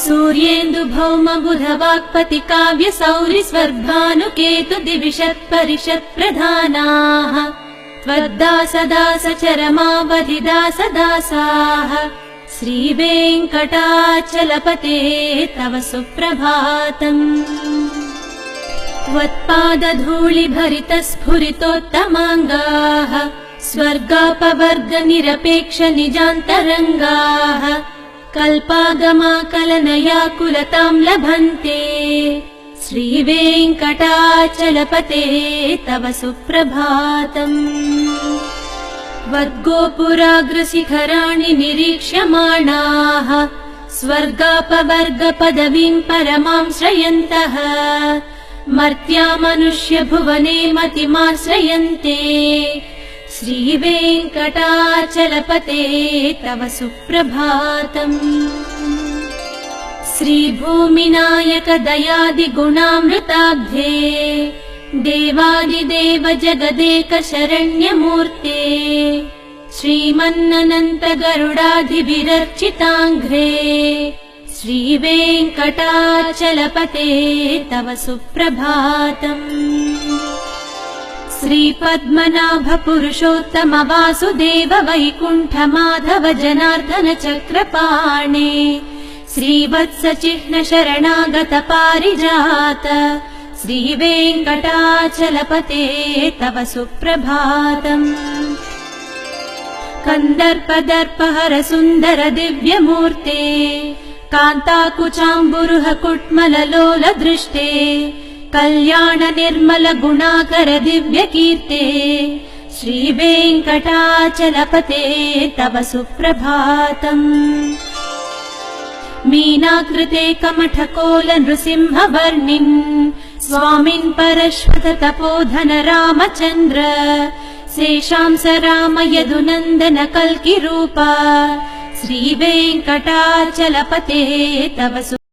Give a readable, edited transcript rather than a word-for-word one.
सूर्येन्दु भौम बुध वाक्पति काव्य सौरि स्वर्भानुकेतु दिविषत् परिषत् प्रधानाः त्वद्दास दास चरमावधि दास दासाः श्रीवेङ्कटाचलपते तव सुप्रभातम् त्वत्पादधूलिभरित स्फुरितोत्तमाङ्गाः स्वर्गापवर्ग निरपेक्ष निजान्तरङ्गाः कल्पागमाकलनयाकुलतां लभन्ते श्रीवेङ्कटाचलपते तव सुप्रभातम् त्वद्गोपुराग्रशिखराणि निरीक्ष्यमाणाः स्वर्गापवर्गपदवीं परमां श्रयन्तः मर्त्या मनुष्य भुवने मतिमाश्रयन्ते श्रीवेङ्कटाचलपते तव सुप्रभातम् श्रीभूमिनायक दयादिगुणामृताब्धे देवादिदेव जगदेक शरण्यमूर्ते श्रीमन्ननन्त गरुडाधिविरर्चिताङ्घ्रे श्रीवेङ्कटाचलपते तव सुप्रभातम् श्रीपद्मनाभ पुरुषोत्तम वासुदेव वैकुण्ठ माधव जनार्दन चक्रपाणे श्रीवत्स चिह्न शरणागत पारिजात श्रीवेङ्कटाचलपते तव सुप्रभातम् कन्दर्पदर्पहर सुन्दर दिव्यमूर्ते कान्ताकुचाम्बुरुह कुट्मललोल दृष्टे कल्याण निर्मल गुणाकर दिव्यकीर्ते श्रीवेङ्कटाचलपते तव सुप्रभातम् मीनाकृते कमठकोल नृसिंहवर्णिन् स्वामिन् परश्वत तपोधन रामचन्द्र शेषांस राम यदुनन्दन कल्किरूप श्रीवेङ्कटाचलपते तव